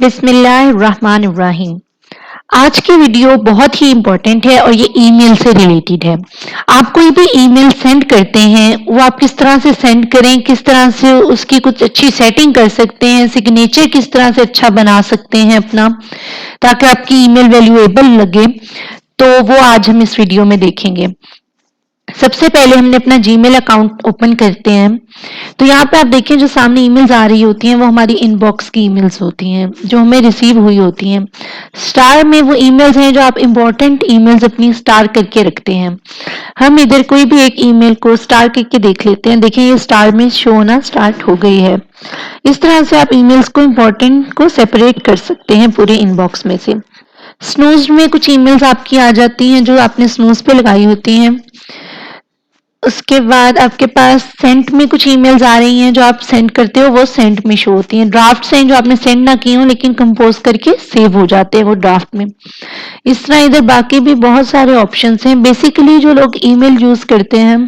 बिस्मिल्लाहिर्रहमानिर्रहीम। आज की वीडियो बहुत ही इम्पोर्टेंट है और ये ईमेल से रिलेटेड है। आप कोई भी ईमेल सेंड करते हैं वो आप किस तरह से सेंड करें, किस तरह से उसकी कुछ अच्छी सेटिंग कर सकते हैं, सिग्नेचर किस तरह से अच्छा बना सकते हैं अपना, ताकि आपकी ईमेल वैल्यूएबल लगे, तो वो आज हम इस वीडियो में देखेंगे। सबसे पहले हमने अपना जीमेल अकाउंट ओपन करते हैं। तो यहाँ पे आप देखें जो सामने ईमेल्स आ रही होती हैं वो हमारी इनबॉक्स की ईमेल्स होती हैं जो हमें रिसीव हुई होती हैं। स्टार में वो ईमेल्स हैं जो आप इंपॉर्टेंट ईमेल्स अपनी स्टार करके रखते हैं। हम इधर कोई भी एक ईमेल को स्टार करके देख लेते हैं। देखें ये स्टार में शो होना स्टार्ट हो गई है। इस तरह से आप ईमेल्स को इंपॉर्टेंट को सेपरेट कर सकते हैं पूरे इनबॉक्स में से। स्नूज में कुछ ईमेल्स आपकी आ जाती हैं जो आपने स्नूज पे लगाई होती हैं। उसके बाद आपके पास सेंट में कुछ ईमेल्स आ रही हैं जो आप सेंड करते हो वो सेंट में शो होती हैं। ड्राफ्ट हैं जो आपने सेंड ना किए हो लेकिन कंपोज करके सेव हो जाते हैं वो ड्राफ्ट में। इस तरह इधर बाकी भी बहुत सारे ऑप्शंस हैं। बेसिकली जो लोग ईमेल यूज करते हैं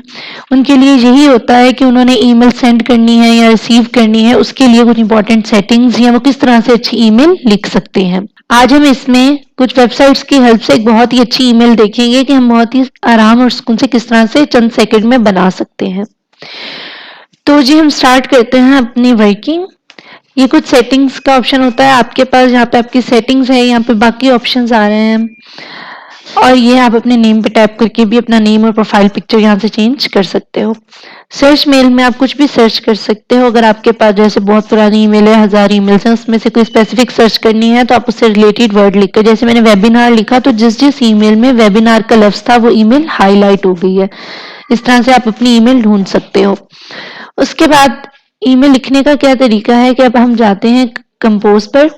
उनके लिए यही होता है कि उन्होंने ईमेल सेंड करनी है या रिसीव करनी है, उसके लिए कुछ इंपॉर्टेंट सेटिंग्स या वो किस तरह से अच्छी ईमेल लिख सकते हैं। आज हम इसमें कुछ वेबसाइट्स की हेल्प से एक बहुत ही अच्छी ईमेल देखेंगे कि हम बहुत ही आराम और सुकून से किस तरह से चंद सेकंड में बना सकते हैं। तो जी हम स्टार्ट करते हैं अपनी वर्किंग। ये कुछ सेटिंग्स का ऑप्शन होता है आपके पास, यहाँ पे आपकी सेटिंग्स है, यहाँ पे बाकी ऑप्शंस आ रहे हैं और ये आप अपने नेम पे टैप करके भी अपना नेम और प्रोफाइल पिक्चर यहाँ से चेंज कर सकते हो। सर्च मेल में आप कुछ भी सर्च कर सकते हो। अगर आपके पास जैसे बहुत पुरानी ईमेल है, 1000 ईमेल्स हैं, उसमें से कोई स्पेसिफिक सर्च करनी है तो आप उससे रिलेटेड वर्ड लिखकर, जैसे मैंने वेबिनार लिखा तो जिस जिस ईमेल में वेबिनार का लफ्ज था वो ईमेल हाईलाइट हो गई है। इस तरह से आप अपनी ईमेल ढूंढ सकते हो। उसके बाद ईमेल लिखने का क्या तरीका है कि अब हम जाते हैं कंपोज पर।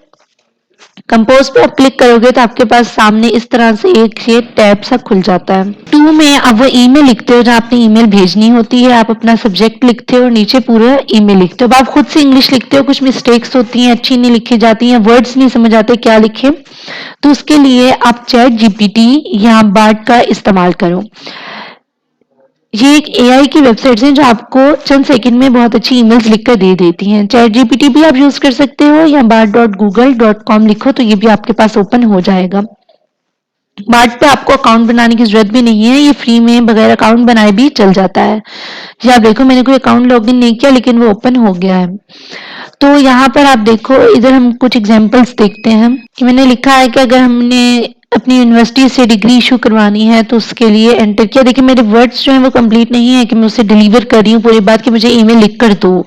कंपोज पे आप क्लिक करोगे तो आपके पास सामने इस तरह से एक ये टैब सा खुल जाता है। टू में आप वो ईमेल लिखते हो जहाँ आपने ईमेल भेजनी होती है, आप अपना सब्जेक्ट लिखते हो, नीचे पूरा ईमेल लिखते हो। अब आप खुद से इंग्लिश लिखते हो, कुछ मिस्टेक्स होती हैं, अच्छी नहीं लिखी जाती हैं, वर्ड्स नहीं समझ आते क्या लिखे, तो उसके लिए आप चैट जीपीटी या बार्ड का इस्तेमाल करो। ये एक एआई की वेबसाइट्स हैं जो आपको चंद सेकंड में बहुत अच्छी ईमेल्स लिखकर दे देती हैं। चैट जीपीटी भी आप यूज कर सकते हो या bard.google.com लिखो तो ये भी आपके पास ओपन हो जाएगा। बार्ड पे आपको अकाउंट बनाने की जरूरत भी नहीं है, ये फ्री में बगैर अकाउंट बनाए भी चल जाता है। जी आप देखो मैंने कोई अकाउंट लॉगिन नहीं किया लेकिन वो ओपन हो गया है। तो यहाँ पर आप देखो इधर हम कुछ एग्जांपल्स देखते हैं कि मैंने लिखा है कि अगर हमने अपनी यूनिवर्सिटी से डिग्री इशू करवानी है तो उसके लिए एंटर किया। देखिए मेरे वर्ड्स जो हैं वो कंप्लीट नहीं है कि मैं उसे डिलीवर कर रही हूँ पूरी बात कि मुझे ईमेल लिख कर दो।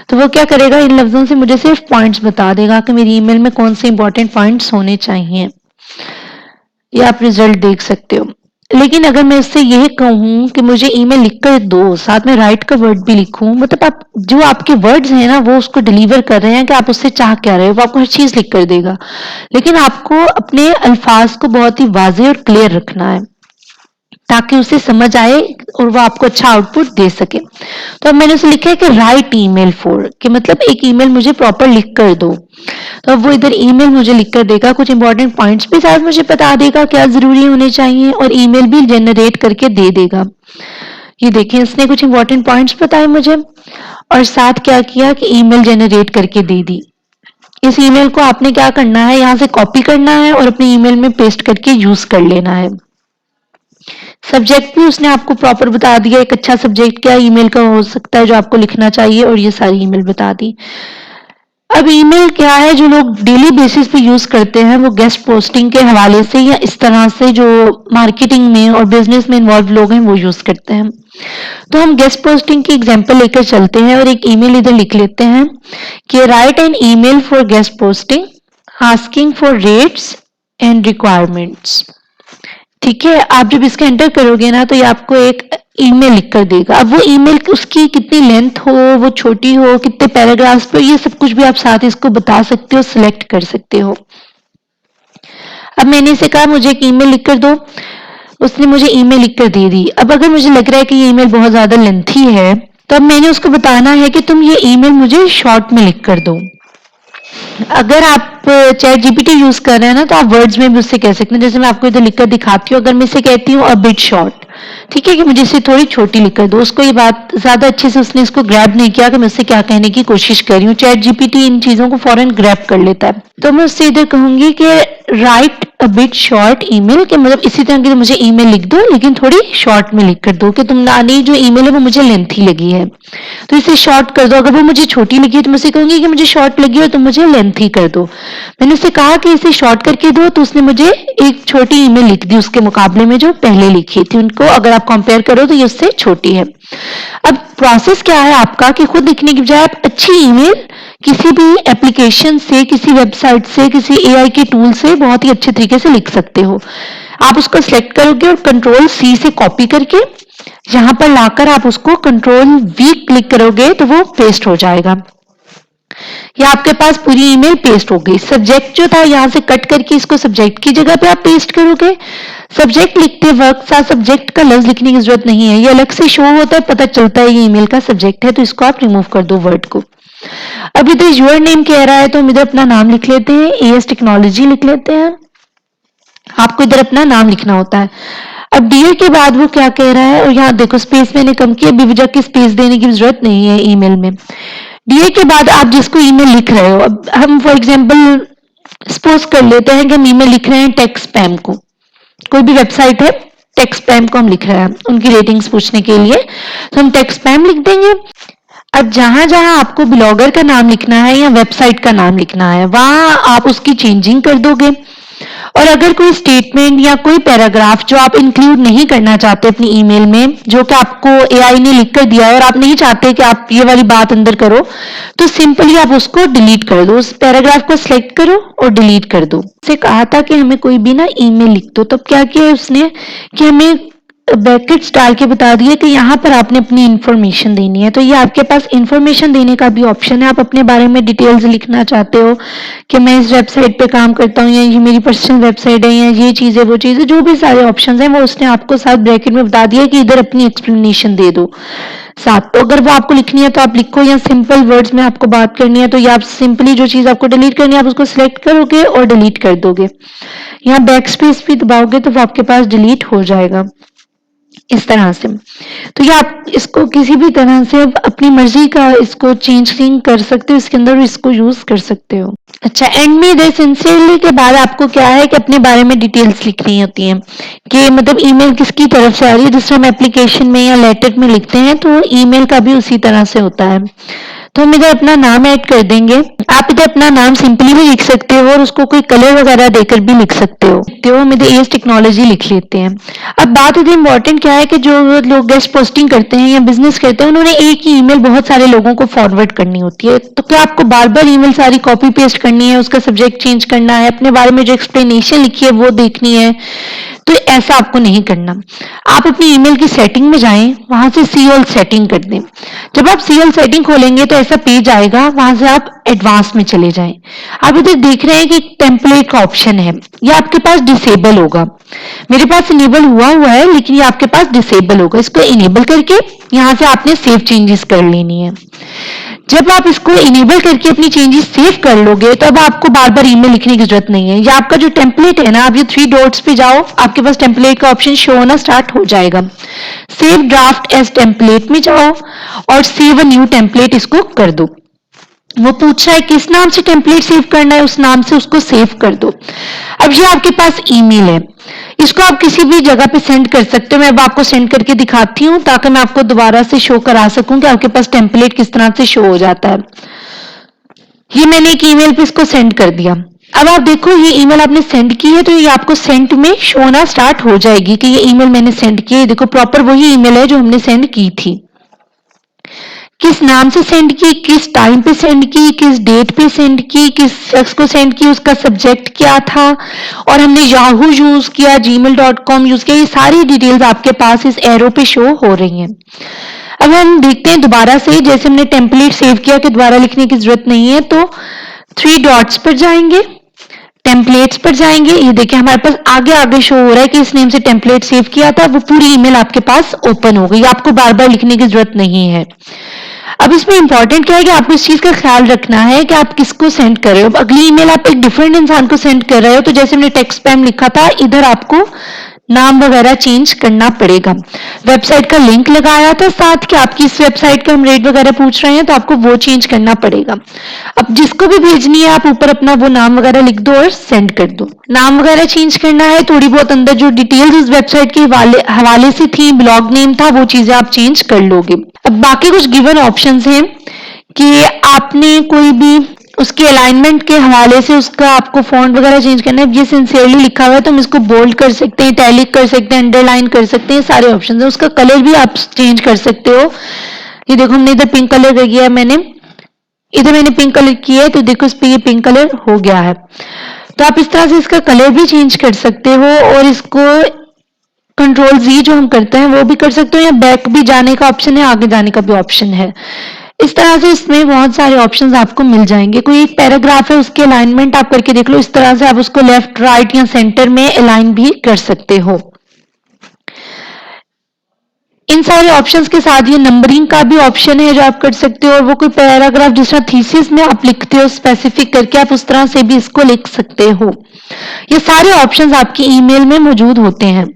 तो वो क्या करेगा, इन लफ्जों से मुझे सिर्फ पॉइंट्स बता देगा कि मेरी ईमेल में कौन से इंपॉर्टेंट पॉइंट्स होने चाहिए। ये आप रिजल्ट देख सकते हो। लेकिन अगर मैं इससे यह कहूं कि मुझे ईमेल लिखकर दो, साथ में राइट का वर्ड भी लिखूं, मतलब आप जो आपके वर्ड्स हैं ना वो उसको डिलीवर कर रहे हैं कि आप उससे चाह क्या रहे हो, वो आपको हर चीज लिख कर देगा। लेकिन आपको अपने अल्फाज को बहुत ही वाज़ेह और क्लियर रखना है ताकि उसे समझ आए और वो आपको अच्छा आउटपुट दे सके। तो अब मैंने उसे लिखा है कि राइट ईमेल फॉर, कि मतलब एक ईमेल मुझे प्रॉपर लिख कर दो। तो अब वो इधर ईमेल मुझे लिख कर देगा, कुछ इंपॉर्टेंट पॉइंट्स भी साथ मुझे बता देगा क्या जरूरी होने चाहिए और ईमेल भी जनरेट करके दे देगा। ये देखें इसने कुछ इंपॉर्टेंट पॉइंट्स बताए मुझे और साथ क्या किया कि ईमेल जनरेट करके दे दी। इस ईमेल को आपने क्या करना है, यहाँ से कॉपी करना है और अपने ईमेल में पेस्ट करके यूज कर लेना है। सब्जेक्ट भी उसने आपको प्रॉपर बता दिया, एक अच्छा सब्जेक्ट क्या ईमेल का हो सकता है जो आपको लिखना चाहिए और ये सारी ईमेल बता दी। अब ईमेल क्या है जो लोग डेली बेसिस पे यूज करते हैं वो गेस्ट पोस्टिंग के हवाले से या इस तरह से जो मार्केटिंग में और बिजनेस में इन्वॉल्व लोग हैं वो यूज करते हैं। तो हम गेस्ट पोस्टिंग की एग्जांपल लेकर चलते हैं और एक ईमेल इधर लिख लेते हैं कि write an email for guest posting asking for rates and requirements. ठीक है, आप जब इसका एंटर करोगे ना तो ये आपको एक ईमेल लिख कर देगा। अब वो ईमेल उसकी कितनी लेंथ हो, वो छोटी हो, कितने पैराग्राफ्स पे, ये सब कुछ भी आप साथ इसको बता सकते हो, सिलेक्ट कर सकते हो। अब मैंने इसे कहा मुझे एक ईमेल लिख कर दो, उसने मुझे ईमेल लिख कर दे दी। अब अगर मुझे लग रहा है कि ये ईमेल बहुत ज्यादा लेंथी है तो अब मैंने उसको बताना है कि तुम ये ईमेल मुझे शॉर्ट में लिख कर दो। अगर आप चैट जीपीटी यूज कर रहे हैं ना तो आप वर्ड्स में भी उससे कह सकते हैं। जैसे मैं आपको इधर लिखकर दिखाती हूँ, अगर मैं इसे कहती हूँ अ बिट शॉर्ट ठीक है, कि मुझे इसे थोड़ी छोटी लिख कर दो। उसको ये बात ज्यादा अच्छे से उसने इसको ग्रैब नहीं किया कि मैं उससे क्या कहने की कोशिश कर रही हूँ। चैट जीपीटी इन चीजों को फौरन ग्रैब कर लेता है। तो मैं उससे इधर कहूंगी कि right a bit short email, कि मतलब इसी तरह की मुझे ईमेल लिख दो लेकिन थोड़ी शॉर्ट में लिख कर दो, कि तुमने जो ईमेल है वो मुझे लेंथी लगी है तो इसे शॉर्ट कर दो। अगर वो मुझे छोटी लगी है तो मैं उसे कहूंगी कि मुझे शॉर्ट लगी और तुम मुझे लेंथी कर दो। मैंने उससे कहा कि इसे शॉर्ट करके दो तो उसने मुझे एक छोटी ईमेल लिख दी उसके मुकाबले में जो पहले लिखी थी। उनको अगर आप कंपेयर करो तो ये उससे छोटी है। अब प्रोसेस क्या है आपका कि खुद लिखने की बजाय आप अच्छी ईमेल किसी भी एप्लीकेशन से, किसी वेबसाइट से, किसी एआई के टूल से बहुत ही अच्छे तरीके से लिख सकते हो। आप उसको सिलेक्ट करोगे और कंट्रोल सी से कॉपी करके यहां पर लाकर आप उसको कंट्रोल वी क्लिक करोगे तो वो पेस्ट हो जाएगा। या आपके पास पूरी ईमेल पेस्ट हो गई। सब्जेक्ट जो था यहां से कट करके इसको सब्जेक्ट की जगह पे आप पेस्ट करोगे। सब्जेक्ट लिखते वक्त साथ सब्जेक्ट का लफ्ज लिखने की जरूरत नहीं है, ये अलग से शो होता है, पता चलता है ये ईमेल का सब्जेक्ट है, तो इसको आप रिमूव कर दो वर्ड को। अब इधर योर नेम कह रहा है तो हम इधर अपना नाम लिख लेते हैं, एएस टेक्नोलॉजी लिख लेते हैं। आपको इधर अपना नाम लिखना होता है। अब डियर के बाद वो क्या कह रहा है, और यहाँ देखो स्पेस मैंने कम किया, बेवजह की स्पेस देने की जरूरत नहीं है ईमेल में। डियर के बाद आप जिसको ईमेल लिख रहे हो, अब हम फॉर एग्जांपल सपोज कर लेते हैं कि हम ईमेल लिख रहे हैं टेक स्पैम को, कोई भी वेबसाइट है टेक स्पैम को हम लिख रहे हैं उनकी रेटिंग्स पूछने के लिए, तो हम टेक स्पैम लिख देंगे। अब जहां जहां आपको ब्लॉगर का नाम लिखना है या वेबसाइट का नाम लिखना है वहां आप उसकी चेंजिंग कर दोगे। और अगर कोई स्टेटमेंट या कोई पैराग्राफ जो आप इंक्लूड नहीं करना चाहते अपनी ईमेल में, जो कि आपको एआई ने लिख कर दिया है और आप नहीं चाहते कि आप ये वाली बात अंदर करो, तो सिंपली आप उसको डिलीट कर दो। उस पैराग्राफ को सिलेक्ट करो और डिलीट कर दो। उसे कहा था कि हमें कोई भी ना ईमेल लिख दो, तब क्या किया उसने कि हमें ब्रैकेट्स डाल के बता दिया कि यहाँ पर आपने अपनी इंफॉर्मेशन देनी है। तो ये आपके पास इंफॉर्मेशन देने का भी ऑप्शन है। आप अपने बारे में डिटेल्स लिखना चाहते हो कि मैं इस वेबसाइट पे काम करता हूँ, या ये मेरी पर्सनल वेबसाइट है, या ये चीज़ है, वो चीज़ है, जो भी सारे ऑप्शंस हैं वो उसने आपको साथ ब्रैकेट में बता दिया कि इधर अपनी एक्सप्लेनेशन दे दो साथ। तो अगर वो आपको लिखनी है तो आप लिखो, या सिंपल वर्ड्स में आपको बात करनी है तो ये आप सिंपली जो चीज़ आपको डिलीट करनी है आप उसको सिलेक्ट करोगे और डिलीट कर दोगे। यहाँ बैक स्पेस भी दबाओगे तो वो आपके पास डिलीट हो जाएगा इस तरह से। तो ये आप इसको किसी भी तरह से अपनी मर्जी का इसको चेंजिंग कर सकते हो, इसके अंदर इसको यूज कर सकते हो। अच्छा, एंड में दे सिंसियरली के बाद आपको क्या है कि अपने बारे में डिटेल्स लिखनी होती हैं कि मतलब ईमेल किसकी तरफ से आ रही है। जिस हम एप्लीकेशन में या लेटर में लिखते हैं तो ईमेल का भी उसी तरह से होता है। तो हम इधर अपना नाम ऐड कर देंगे। आप इधर अपना नाम सिंपली भी लिख सकते हो और उसको कोई कलर वगैरह देकर भी लिख सकते हो। तो हम इधर एएस टेक्नोलॉजी लिख लेते हैं। अब बात इधर इंपॉर्टेंट क्या है कि जो लोग गेस्ट पोस्टिंग करते हैं या बिजनेस करते हैं उन्होंने एक ही ईमेल बहुत सारे लोगों को फॉरवर्ड करनी होती है। तो क्या आपको बार बार ईमेल सारी कॉपी पेस्ट करनी है, उसका सब्जेक्ट चेंज करना है, अपने बारे में जो एक्सप्लेनेशन लिखी है वो देखनी है? तो ऐसा आपको नहीं करना। आप अपनी ईमेल की सेटिंग में जाएं, वहां से सी ऑल सेटिंग कर दें। जब आप सी ऑल सेटिंग खोलेंगे तो ऐसा पेज आएगा, वहां से आप एडवांस में चले जाएं। आप इधर देख रहे हैं कि टेम्पलेट का ऑप्शन है, ये आपके पास डिसेबल होगा। मेरे पास इनेबल हुआ है लेकिन ये आपके पास डिसेबल होगा। इसको इनेबल करके यहां से आपने सेव चेंजेस कर लेनी है। जब आप इसको इनेबल करके अपनी चेंजेस सेव कर लोगे तो अब आपको बार बार ईमेल लिखने की जरूरत नहीं है। ये आपका जो टेम्पलेट है ना, आप ये 3 डॉट्स पे जाओ, आपके पास टेम्पलेट का ऑप्शन शो होना स्टार्ट हो जाएगा। सेव ड्राफ्ट एज टेम्पलेट में जाओ और सेव अ न्यू टेम्पलेट इसको कर दो। वो पूछ रहा है किस नाम से टेम्पलेट सेव करना है, उस नाम से उसको सेव कर दो। अब ये आपके पास ईमेल है, इसको आप किसी भी जगह पे सेंड कर सकते हो। मैं अब आपको सेंड करके दिखाती हूँ ताकि मैं आपको दोबारा से शो करा सकूं कि आपके पास टेम्पलेट किस तरह से शो हो जाता है। ये मैंने एक ईमेल पे इसको सेंड कर दिया। अब आप देखो ये ईमेल आपने सेंड की है तो ये आपको सेंड में शो होना स्टार्ट हो जाएगी कि ये ईमेल मैंने सेंड की है। देखो प्रॉपर वही ईमेल है जो हमने सेंड की थी। किस नाम से सेंड की, किस टाइम पे सेंड की, किस डेट पे सेंड की, किस शख्स को सेंड की, उसका सब्जेक्ट क्या था, और हमने याहू यूज किया, gmail.com यूज किया, ये सारी डिटेल्स आपके पास इस एरो पे शो हो रही हैं। अब हम देखते हैं दोबारा से, जैसे हमने टेम्पलेट सेव किया कि दोबारा लिखने की जरूरत नहीं है, तो 3 डॉट्स पर जाएंगे, टेम्पलेट्स पर जाएंगे। ये देखिए हमारे पास आगे आगे शो हो रहा है कि इस नेम से टेम्पलेट सेव किया था, वो पूरी ईमेल आपके पास ओपन हो गई। आपको बार बार लिखने की जरूरत नहीं है। अब इसमें इंपॉर्टेंट क्या है कि आपको इस चीज का ख्याल रखना है कि आप किसको सेंड कर रहे हो। अगली ईमेल आप एक डिफरेंट इंसान को सेंड कर रहे हो, तो जैसे हमने टेक्स्ट स्पैम लिखा था, इधर आपको नाम वगैरह चेंज करना पड़ेगा। वेबसाइट का लिंक लगाया था साथ कि आपकी इस वेबसाइट के हम रेट वगैरह पूछ रहे हैं, तो आपको वो चेंज करना पड़ेगा। अब जिसको भी भेजनी है आप ऊपर अपना वो नाम वगैरह लिख दो और सेंड कर दो। नाम वगैरह चेंज करना है, थोड़ी बहुत अंदर जो डिटेल्स उस वेबसाइट के हवाले से थी, ब्लॉग नेम था, वो चीजें आप चेंज कर लोगे। अब बाकी कुछ गिवन ऑप्शंस हैं कि आपने कोई भी उसके अलाइनमेंट के हवाले से उसका आपको फॉन्ट वगैरह चेंज करना है। ये सिंसियरली लिखा हुआ है तो हम इसको बोल्ड कर सकते हैं, इटैलिक कर सकते हैं, अंडरलाइन कर सकते हैं, सारे ऑप्शन है। उसका कलर भी आप चेंज कर सकते हो। ये देखो हमने इधर पिंक कलर कर दिया, इधर मैंने पिंक कलर किया है तो देखो इस पे ये पिंक कलर हो गया है। तो आप इस तरह से इसका कलर भी चेंज कर सकते हो और इसको कंट्रोल Z जो हम करते हैं वो भी कर सकते हो, या बैक भी जाने का ऑप्शन है, आगे जाने का भी ऑप्शन है। इस तरह से इसमें बहुत सारे ऑप्शंस आपको मिल जाएंगे। कोई एक पैराग्राफ है उसके अलाइनमेंट आप करके देख लो, इस तरह से आप उसको लेफ्ट राइट या सेंटर में अलाइन भी कर सकते हो। इन सारे ऑप्शंस के साथ ये नंबरिंग का भी ऑप्शन है जो आप कर सकते हो, और वो कोई पैराग्राफ जिस तरह थीसिस में आप लिखते हो स्पेसिफिक करके, आप उस तरह से भी इसको लिख सकते हो। ये सारे ऑप्शंस आपकी ईमेल में मौजूद होते हैं।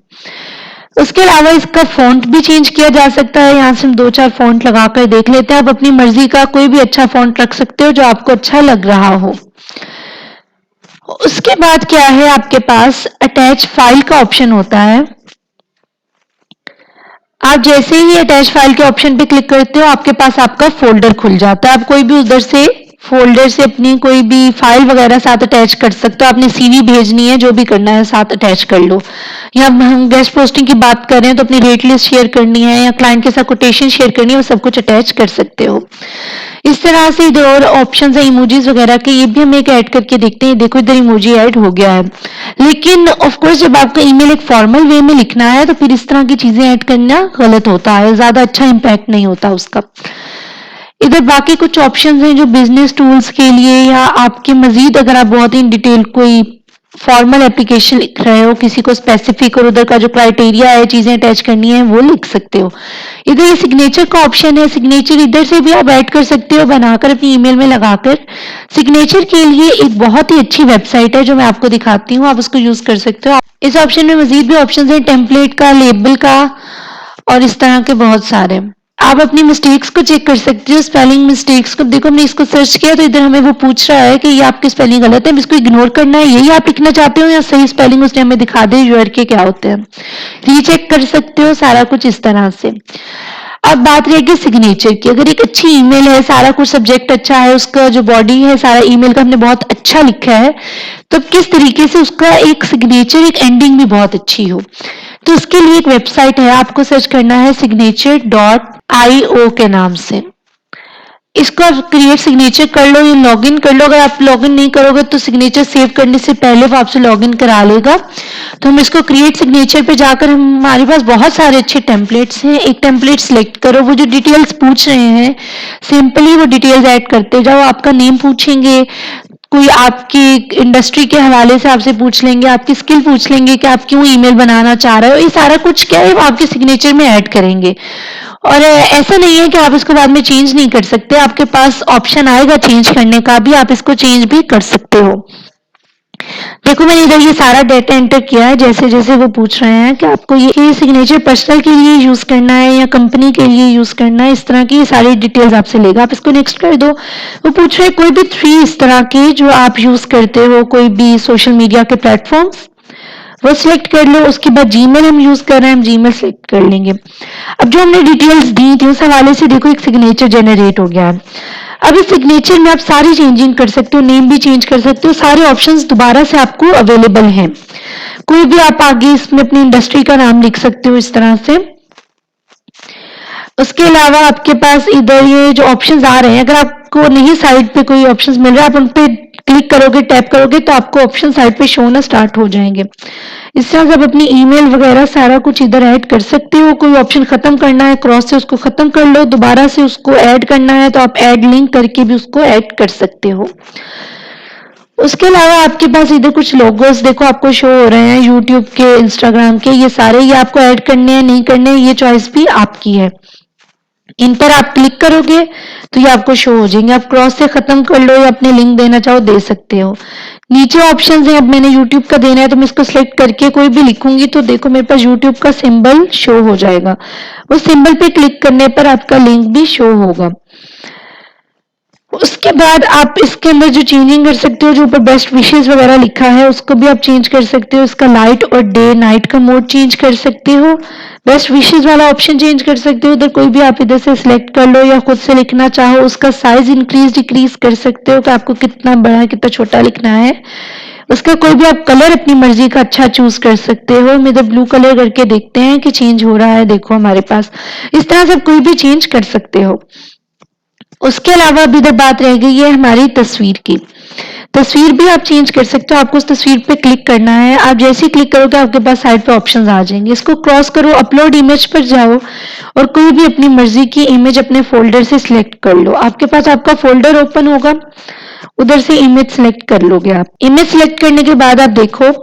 उसके अलावा इसका फॉन्ट भी चेंज किया जा सकता है। यहाँ से हम 2-4 फॉन्ट लगाकर देख लेते हैं। आप अपनी मर्जी का कोई भी अच्छा फॉन्ट रख सकते हो जो आपको अच्छा लग रहा हो। उसके बाद क्या है, आपके पास अटैच फाइल का ऑप्शन होता है। आप जैसे ही अटैच फाइल के ऑप्शन पे क्लिक करते हो आपके पास आपका फोल्डर खुल जाता है। आप कोई भी उधर से फोल्डर से अपनी कोई भी फाइल वगैरह साथ अटैच कर सकते हो। आपने सीवी भेजनी है, जो भी करना है साथ अटैच कर लो। या हम गेस्ट पोस्टिंग की बात कर रहे हैं तो अपनी रेट लिस्ट शेयर करनी है या क्लाइंट के साथ कोटेशन शेयर करनी है, वो सब कुछ अटैच कर सकते हो। इस तरह से इधर और ऑप्शन है इमोजीज वगैरह के, ये भी हम एक ऐड करके देखते हैं। देखो इधर इमोजी ऐड हो गया है, लेकिन ऑफ कोर्स जब आपका ईमेल एक फॉर्मल वे में लिखना है तो फिर इस तरह की चीजें ऐड करना गलत होता है, ज्यादा अच्छा इंपैक्ट नहीं होता उसका। इधर बाकी कुछ ऑप्शंस हैं जो बिजनेस टूल्स के लिए, या आपके मजीद अगर आप बहुत ही डिटेल कोई फॉर्मल एप्लीकेशन लिख रहे हो किसी को स्पेसिफिक, और उधर का जो क्राइटेरिया है चीजें अटैच करनी है वो लिख सकते हो। इधर ये सिग्नेचर का ऑप्शन है, सिग्नेचर इधर से भी आप ऐड कर सकते हो बनाकर अपनी ईमेल में लगाकर। सिग्नेचर के लिए एक बहुत ही अच्छी वेबसाइट है जो मैं आपको दिखाती हूँ, आप उसको यूज कर सकते हो। इस ऑप्शन में मजीद भी ऑप्शन है, टेम्पलेट का, लेबल का, और इस तरह के बहुत सारे। आप अपनी मिस्टेक्स को चेक कर सकते हो, स्पेलिंग मिस्टेक्स को। देखो हमने इसको सर्च किया तो इधर हमें वो पूछ रहा है कि ये आपकी स्पेलिंग गलत है, इसको इग्नोर करना है, यही आप लिखना चाहते हो, या सही स्पेलिंग उसने हमें दिखा दे यूर के क्या होते हैं। रीचेक कर सकते हो सारा कुछ इस तरह से। अब बात रहेगी सिग्नेचर की। अगर एक अच्छी ईमेल है, सारा कुछ सब्जेक्ट अच्छा है, उसका जो बॉडी है सारा ईमेल का हमने बहुत अच्छा लिखा है, तो किस तरीके से उसका एक सिग्नेचर, एक एंडिंग भी बहुत अच्छी हो। तो इसके लिए एक वेबसाइट है, आपको सर्च करना है signature.io के नाम से। इसको आप क्रिएट सिग्नेचर कर लो, ये लॉगिन कर लो। अगर आप लॉगिन नहीं करोगे तो सिग्नेचर सेव करने से पहले वो आपसे लॉगिन करा लेगा। तो हम इसको क्रिएट सिग्नेचर पे जाकर, हमारे पास बहुत सारे अच्छे टेम्पलेट्स हैं, एक टेम्पलेट सिलेक्ट करो। वो जो डिटेल्स पूछ रहे हैं सिंपली वो डिटेल्स ऐड करते जाओ। आपका नेम पूछेंगे, कोई आपकी इंडस्ट्री के हवाले से आपसे पूछ लेंगे, आपकी स्किल पूछ लेंगे कि आप क्यों ईमेल बनाना चाह रहे हो। ये सारा कुछ क्या है वो आपके सिग्नेचर में ऐड करेंगे। और ऐसा नहीं है कि आप इसको बाद में चेंज नहीं कर सकते, आपके पास ऑप्शन आएगा चेंज करने का भी, आप इसको चेंज भी कर सकते हो। देखो मैंने इधर ये सारा डेटा एंटर किया है, जैसे जैसे वो पूछ रहे हैं कि आपको ये सिग्नेचर पर्सनल के लिए यूज करना है या कंपनी के लिए यूज करना है, इस तरह की सारी डिटेल्स आपसे लेगा। आप इसको नेक्स्ट कर दो। वो पूछ रहे हैं कोई भी 3 इस तरह के जो आप यूज करते हो, कोई भी सोशल मीडिया के प्लेटफॉर्म्स, वो सिलेक्ट कर लो। उसके बाद जीमेल हम यूज कर रहे हैं, हम जीमेल सिलेक्ट कर लेंगे। अब जो हमने डिटेल्स दी थी उस हवाले से देखो एक सिग्नेचर जनरेट हो गया है। अब इस सिग्नेचर में आप सारी चेंजिंग कर सकते हो, नेम भी चेंज कर सकते हो, सारे ऑप्शंस दोबारा से आपको अवेलेबल हैं। कोई भी आप आगे इसमें अपनी इंडस्ट्री का नाम लिख सकते हो इस तरह से। उसके अलावा आपके पास इधर ये जो ऑप्शंस आ रहे हैं, अगर आपको नहीं साइड पे कोई ऑप्शंस मिल रहा है, आप उन पे क्लिक करोगे, टैप करोगे तो आपको ऑप्शन साइड पे शो होना स्टार्ट हो जाएंगे। इस तरह से आप अपनी ईमेल वगैरह सारा कुछ इधर ऐड कर सकते हो। कोई ऑप्शन खत्म करना है क्रॉस से उसको खत्म कर लो, दोबारा से उसको ऐड करना है तो आप ऐड लिंक करके भी उसको ऐड कर सकते हो। उसके अलावा आपके पास इधर कुछ लोगोस देखो आपको शो हो रहे हैं, यूट्यूब के, इंस्टाग्राम के, ये सारे, ये आपको ऐड करने हैं नहीं करने, ये चॉइस भी आपकी है। इन पर आप क्लिक करोगे तो ये आपको शो हो जाएंगे। आप क्रॉस से खत्म कर लो या अपने लिंक देना चाहो दे सकते हो। नीचे ऑप्शंस हैं, अब मैंने YouTube का देना है तो मैं इसको सिलेक्ट करके कोई भी लिखूंगी तो देखो मेरे पास YouTube का सिंबल शो हो जाएगा। उस सिंबल पे क्लिक करने पर आपका लिंक भी शो होगा। उसके बाद आप इसके अंदर जो चेंजिंग कर सकते हो, जो ऊपर बेस्ट विशेस वगैरह लिखा है उसको भी आप चेंज कर सकते हो। इसका लाइट और डे नाइट का मोड चेंज कर सकते हो। बेस्ट विशेस वाला ऑप्शन चेंज कर सकते हो, उधर कोई भी आप इधर से सिलेक्ट कर लो या खुद से लिखना चाहो उसका साइज इंक्रीज डिक्रीज कर सकते हो कि आपको कितना बड़ा कितना छोटा लिखना है। उसका कोई भी आप कलर अपनी मर्जी का अच्छा चूज कर सकते हो। हम इधर ब्लू कलर करके देखते हैं कि चेंज हो रहा है। देखो हमारे पास इस तरह से आप कोई भी चेंज कर सकते हो। उसके अलावा अब इधर बात रह गई है हमारी तस्वीर की। तस्वीर भी आप चेंज कर सकते हो। आपको उस तस्वीर पे क्लिक करना है, आप जैसे ही क्लिक करोगे आपके पास साइड पे ऑप्शंस आ जाएंगे। इसको क्रॉस करो, अपलोड इमेज पर जाओ और कोई भी अपनी मर्जी की इमेज अपने फोल्डर से सिलेक्ट कर लो। आपके पास आपका फोल्डर ओपन होगा, उधर से इमेज सिलेक्ट कर लोगे। आप इमेज सिलेक्ट करने के बाद आप देखो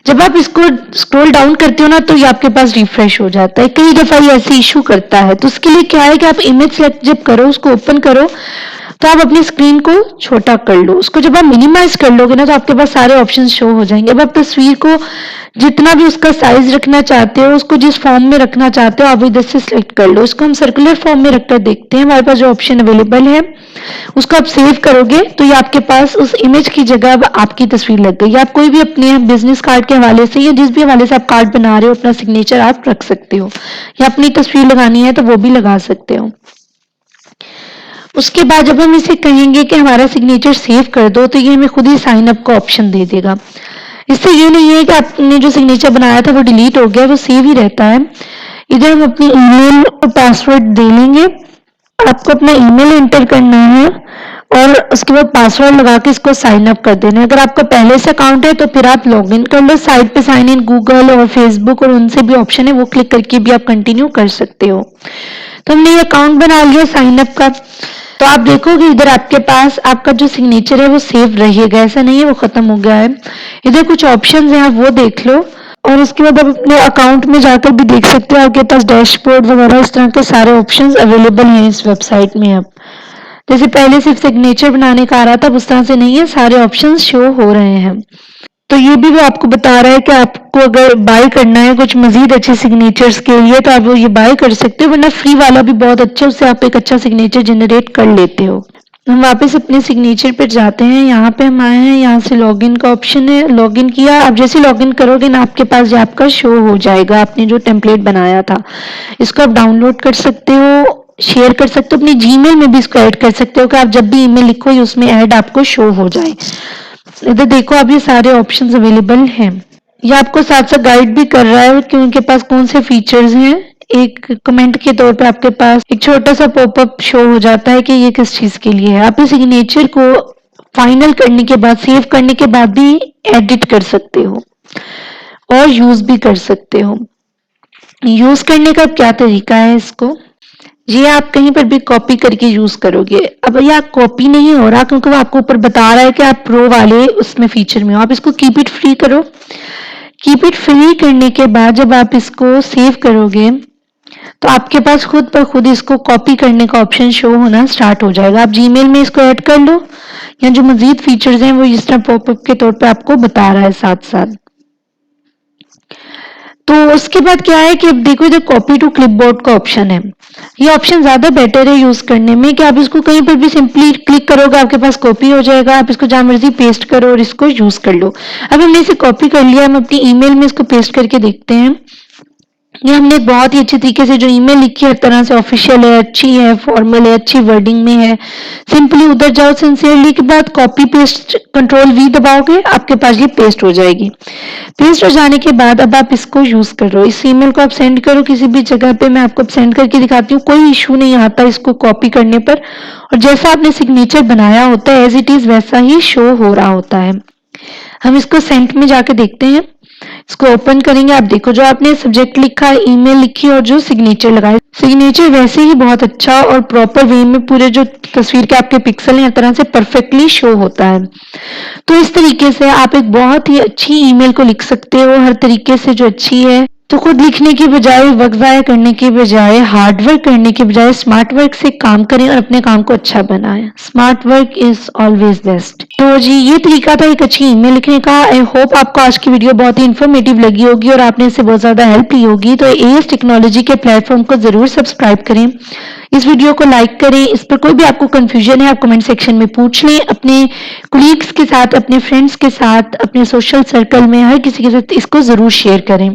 जब आप इसको स्क्रॉल डाउन करते हो ना तो ये आपके पास रिफ्रेश हो जाता है। कई दफा ये ऐसे इशू करता है, तो उसके लिए क्या है कि आप इमेज सेलेक्ट जब करो, उसको ओपन करो तो आप अपनी स्क्रीन को छोटा कर लो। उसको जब आप मिनिमाइज कर लोगे ना तो आपके पास सारे ऑप्शन शो हो जाएंगे। अब आप तस्वीर को जितना भी उसका साइज रखना चाहते हो, उसको जिस फॉर्म में रखना चाहते हो आप इधर से सिलेक्ट कर लो। इसको हम सर्कुलर फॉर्म में रखकर देखते हैं। हमारे पास जो ऑप्शन अवेलेबल है उसको आप सेव करोगे तो ये आपके पास उस इमेज की जगह अब आपकी तस्वीर लग गई। आप कोई भी अपने बिजनेस कार्ड के हवाले से या जिस भी हवाले से आप कार्ड बना रहे हो अपना सिग्नेचर आप रख सकते हो, या अपनी तस्वीर लगानी है तो वो भी लगा सकते हो। उसके बाद जब हम इसे कहेंगे कि हमारा सिग्नेचर सेव कर दो तो ये हमें खुद ही साइन अप का ऑप्शन दे देगा। इससे ये नहीं है कि आपने जो सिग्नेचर बनाया था वो डिलीट हो गया, वो सेव ही रहता है। इधर हम अपनी ईमेल और पासवर्ड दे लेंगे। आपको अपना ईमेल एंटर करना है और उसके बाद पासवर्ड लगा के इसको साइन अप कर देना है। अगर आपका पहले से अकाउंट है तो फिर आप लॉग इन कर लो। साइड पे साइन इन गूगल और फेसबुक और उनसे भी ऑप्शन है, वो क्लिक करके भी आप कंटिन्यू कर सकते हो। तो हमने ये अकाउंट बना लिया साइन अप का। तो आप देखोगे इधर आपके पास आपका जो सिग्नेचर है वो सेव रहेगा, ऐसा नहीं है वो खत्म हो गया है। इधर कुछ ऑप्शंस हैं आप वो देख लो और उसके बाद आप अपने अकाउंट में जाकर भी देख सकते हो। आपके पास डैशबोर्ड वगैरह इस तरह के सारे ऑप्शंस अवेलेबल हैं इस वेबसाइट में। अब जैसे पहले सिर्फ सिग्नेचर बनाने का आ रहा था उस तरह से नहीं है, सारे ऑप्शंस शो हो रहे हैं। तो ये भी वो आपको बता रहा है कि आपको अगर बाय करना है कुछ मजीद अच्छे सिग्नेचर्स के लिए तो आप वो ये बाय कर सकते हो, वरना फ्री वाला भी बहुत अच्छा है, उससे आप एक अच्छा सिग्नेचर जनरेट कर लेते हो। हम वापस अपने सिग्नेचर पर जाते हैं। यहाँ पे हम आए हैं, यहाँ से लॉगिन का ऑप्शन है, लॉगिन किया। आप जैसे लॉगिन करोगे ना आपके पास आपका शो हो जाएगा आपने जो टेम्पलेट बनाया था। इसको आप डाउनलोड कर सकते हो, शेयर कर सकते हो, अपनी जीमेल में भी इसको ऐड कर सकते हो कि आप जब भी ईमेल लिखो ये उसमें ऐड आपको शो हो जाए। इधर देखो आप ये सारे ऑप्शंस अवेलेबल हैं। ये आपको साथ साथ गाइड भी कर रहा है कि उनके पास कौन से फीचर्स हैं। एक कमेंट के तौर पे आपके पास एक छोटा सा पॉपअप शो हो जाता है कि ये किस चीज के लिए है। आप इस सिग्नेचर को फाइनल करने के बाद सेव करने के बाद भी एडिट कर सकते हो और यूज भी कर सकते हो। यूज करने का क्या तरीका है, इसको ये आप कहीं पर भी कॉपी करके यूज करोगे। अब यह कॉपी नहीं हो रहा क्योंकि वो आपको ऊपर बता रहा है कि आप प्रो वाले उसमें फीचर में हो। आप इसको कीप इट फ्री करो। कीप इट फ्री करने के बाद जब आप इसको सेव करोगे तो आपके पास खुद पर खुद इसको कॉपी करने का ऑप्शन शो होना स्टार्ट हो जाएगा। आप जीमेल में इसको ऐड कर लो या जो मजीद फीचर्स हैं वो इस तरह पॉपअप के तौर पे आपको बता रहा है साथ साथ। तो उसके बाद क्या है कि अब देखो इधर कॉपी टू क्लिपबोर्ड का ऑप्शन है। ये ऑप्शन ज्यादा बेटर है यूज करने में कि आप इसको कहीं पर भी सिंपली क्लिक करोगे आपके पास कॉपी हो जाएगा। आप इसको जहां मर्जी पेस्ट करो और इसको यूज कर लो। अब हमने इसे कॉपी कर लिया, हम अपनी ईमेल में इसको पेस्ट करके देखते हैं। ये हमने बहुत ही अच्छे तरीके से जो ईमेल लिखी है हर तरह से ऑफिशियल है, अच्छी है, फॉर्मल है, अच्छी वर्डिंग में है। सिंपली उधर जाओ, सिंसियरली के बाद कॉपी पेस्ट कंट्रोल वी दबाओगे आपके पास ये पेस्ट हो जाएगी। पेस्ट हो जाने के बाद अब आप इसको यूज करो। इस ईमेल को आप सेंड करो किसी भी जगह पे। मैं आपको सेंड करके दिखाती हूँ, कोई इशू नहीं आता इसको कॉपी करने पर। और जैसा आपने सिग्नेचर बनाया होता है एज इट इज वैसा ही शो हो रहा होता है। हम इसको सेंट में जाके देखते हैं। इसको ओपन करेंगे, आप देखो जो आपने सब्जेक्ट लिखा, ईमेल लिखी और जो सिग्नेचर लगाए, सिग्नेचर वैसे ही बहुत अच्छा और प्रॉपर वे में पूरे जो तस्वीर के आपके पिक्सल हैं हर तरह से परफेक्टली शो होता है। तो इस तरीके से आप एक बहुत ही अच्छी ईमेल को लिख सकते हो, हर तरीके से जो अच्छी है। तो खुद लिखने की बजाय, वक्त ज़ाया करने की बजाय, हार्ड वर्क करने की बजाय स्मार्ट वर्क से काम करें और अपने काम को अच्छा बनाएं। Smart work is always best. तो जी ये तरीका था एक अच्छी ईमेल लिखने का। आई होप आपको आज की वीडियो बहुत ही इन्फॉर्मेटिव लगी होगी और आपने इससे बहुत ज़्यादा हेल्प ली होगी। तो एएस टेक्नोलॉजी के प्लेटफॉर्म को ज़रूर सब्सक्राइब करें, इस वीडियो को लाइक करें। इस पर कोई भी आपको कंफ्यूजन है आप कमेंट सेक्शन में पूछ लें। अपने कोलीग्स के साथ, अपने फ्रेंड्स के साथ, अपने सोशल सर्कल में हर किसी के साथ इसको ज़रूर शेयर करें।